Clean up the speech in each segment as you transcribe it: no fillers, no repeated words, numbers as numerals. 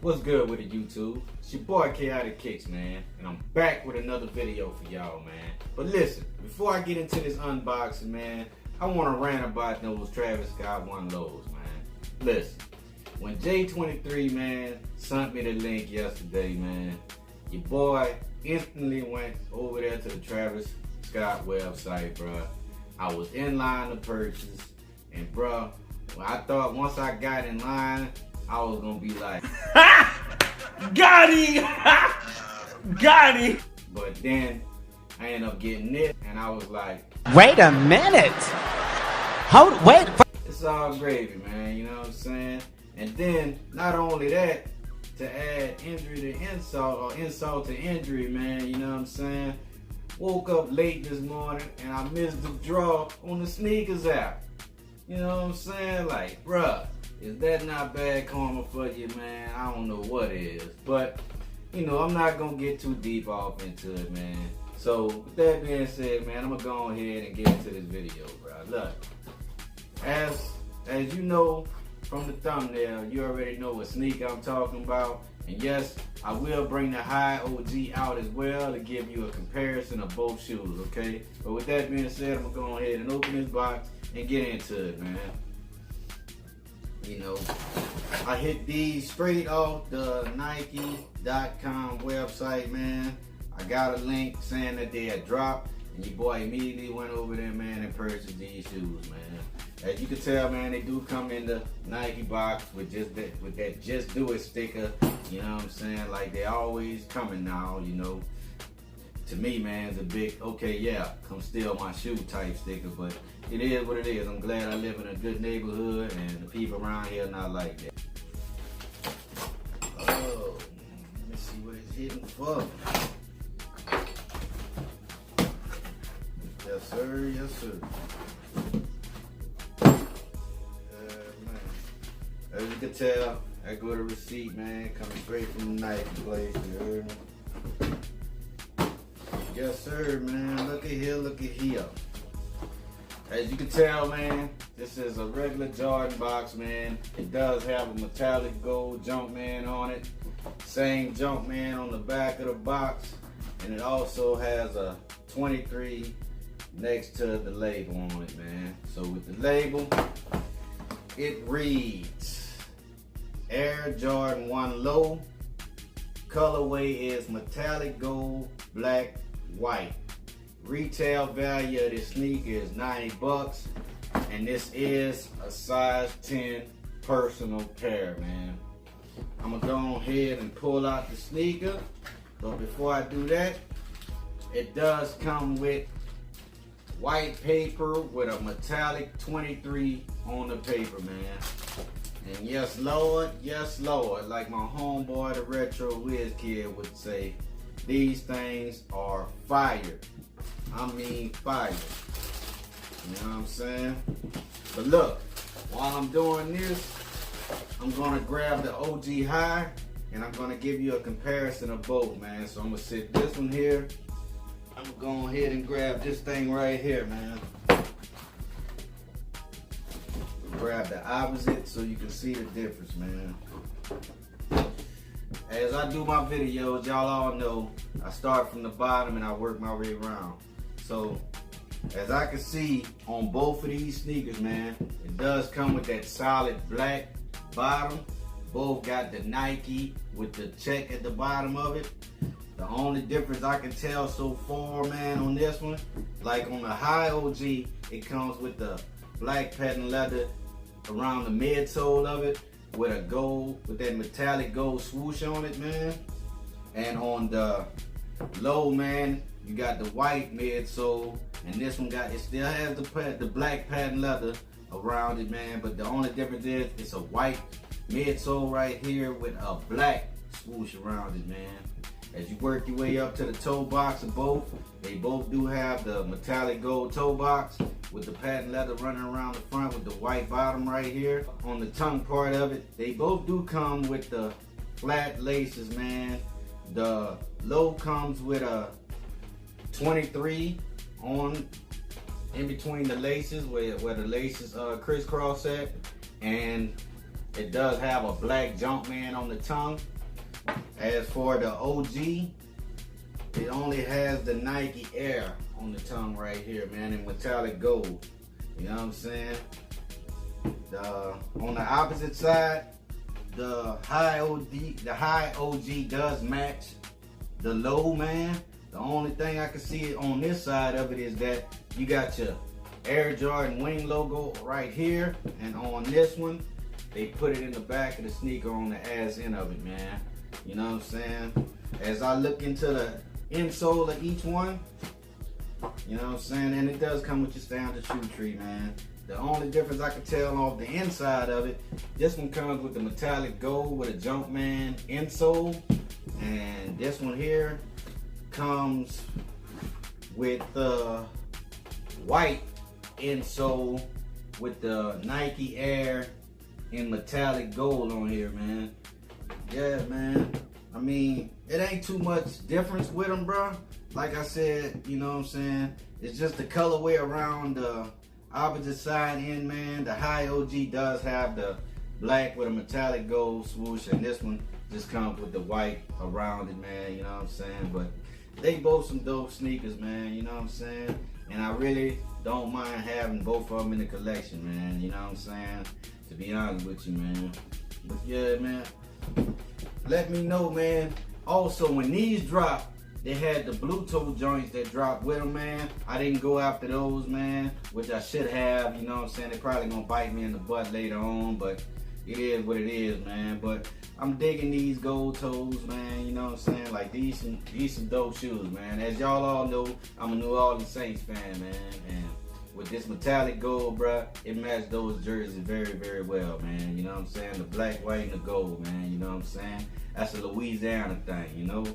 What's good with the YouTube? It's your boy kaotickiccs, man, and I'm back with another video for y'all, man. But listen, before I get into this unboxing, man, I want to rant about those Travis Scott one lows, man. Listen, when J23, man, sent me the link yesterday, man, your boy instantly went over there to the Travis Scott website, bruh. I was in line to purchase, and bruh, I thought once I got in line, I was gonna be like, got him! Got him! But then I ended up getting it, and I was like, wait a minute! Wait. It's all gravy, man, you know what I'm saying? And then, not only that, to add injury to insult, or insult to injury, man, you know what I'm saying? Woke up late this morning, and I missed the draw on the sneakers app. You know what I'm saying? Like, bruh, is that not bad karma for you, man? I don't know what is. But, you know, I'm not going to get too deep off into it, man. So, with that being said, man, I'm going to go ahead and get into this video, bro. Look, as you know from the thumbnail, you already know what sneaker I'm talking about. And yes, I will bring the high OG out as well to give you a comparison of both shoes, okay? But with that being said, I'm going to go ahead and open this box and get into it, man. You know, I hit these straight off the Nike.com website, man. I got a link saying that they had dropped, and your boy immediately went over there, man, and purchased these shoes, man. As you can tell, man, they do come in the Nike box with that Just Do It sticker. You know what I'm saying? Like they always coming now, you know. To me, man, it's a big, okay, yeah, come steal my shoe type sticker, but it is what it is. I'm glad I live in a good neighborhood and the people around here are not like that. Oh, let me see what it's hitting for. Yes, sir, yes, sir. Man. As you can tell, I go to receipt, man, coming straight from the Nike place, you heard me? Yes, sir, man. Look at here, look at here. As you can tell, man, this is a regular Jordan box, man. It does have a metallic gold Jumpman on it. Same Jumpman on the back of the box. And it also has a 23 next to the label on it, man. So with the label, it reads Air Jordan 1 Low. Colorway is metallic gold, black, white. Retail value of this sneaker is $90, and this is a size 10 personal pair, man. I'm gonna go ahead and pull out the sneaker, but before I do that, it does come with white paper with a metallic 23 on the paper, man. And yes, Lord, like my homeboy, the Retro Whiz Kid would say, these things are fire. I mean fire. You know what I'm saying? But look, while I'm doing this, I'm gonna grab the OG high and I'm gonna give you a comparison of both, man. So I'm gonna sit this one here. I'm gonna go ahead and grab this thing right here, man. Grab the opposite so you can see the difference, man. As I do my videos, y'all all know I start from the bottom and I work my way around. So as I can see on both of these sneakers, man, it does come with that solid black bottom. Both got the Nike with the check at the bottom of it. The only difference I can tell so far, man, on this one, like on the high OG, it comes with the black patent leather around the midsole of it with a gold, with that metallic gold swoosh on it, man. And on the low, man, you got the white midsole, and this one it still has the black patent leather around it, man. But the only difference is it's a white midsole right here with a black swoosh around it, man. As you work your way up to the toe box of both, they both do have the metallic gold toe box with the patent leather running around the front with the white bottom right here. On the tongue part of it, they both do come with the flat laces, man. The low comes with a 23 on in between the laces where the laces crisscross at, and It does have a black Jumpman on the tongue. As for the OG, it only has the Nike Air on the tongue right here, man, in metallic gold. You know what I'm saying? On the opposite side, the high OG does match the low, man. The only thing I can see on this side of it is that you got your Air Jordan wing logo right here, and on this one, they put it in the back of the sneaker on the ass end of it, man. You know what I'm saying? As I look into the insole of each one, you know what I'm saying, and it does come with your standard shoe tree, man. The only difference I can tell off the inside of it, this one comes with the metallic gold with a Jumpman insole, and this one here comes with the white insole with the Nike Air in metallic gold on here, man. Yeah, man. I mean, it ain't too much difference with them, bro. Like I said, you know what I'm saying? It's just the colorway around the opposite side end, man. The high OG does have the black with a metallic gold swoosh, and this one just comes with the white around it, man. You know what I'm saying? But they both some dope sneakers, man. You know what I'm saying? And I really don't mind having both of them in the collection, man. You know what I'm saying? To be honest with you, man. But yeah, man. Let me know, man. Also, when these drop, they had the Goldtoe joints that dropped with them, man. I didn't go after those, man, which I should have. You know what I'm saying? They probably gonna bite me in the butt later on, but it is what it is, man. But I'm digging these Goldtoes, man. You know what I'm saying? Like these some dope shoes, man. As y'all all know, I'm a New Orleans Saints fan, man. And with this metallic gold, bruh, it matched those jerseys very, very well, man. You know what I'm saying? The black, white, and the gold, man. You know what I'm saying? That's a Louisiana thing, you know?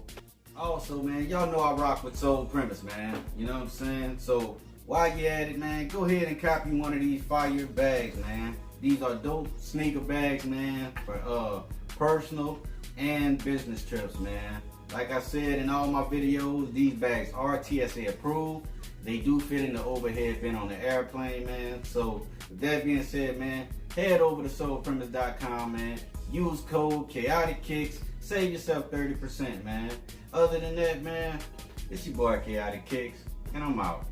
Also, man, y'all know I rock with SOLEPREMISE, man. You know what I'm saying? So while you at it, man, go ahead and copy one of these fire bags, man. These are dope sneaker bags, man, for personal and business trips, man. Like I said in all my videos, these bags are TSA approved. They do fit in the overhead bin on the airplane, man. So with that being said, man, head over to SOLEPREMISE.com, man. Use code kaotickiccs. Save yourself 30%, man. Other than that, man, it's your boy Kaotickiccs, and I'm out.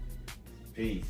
Peace.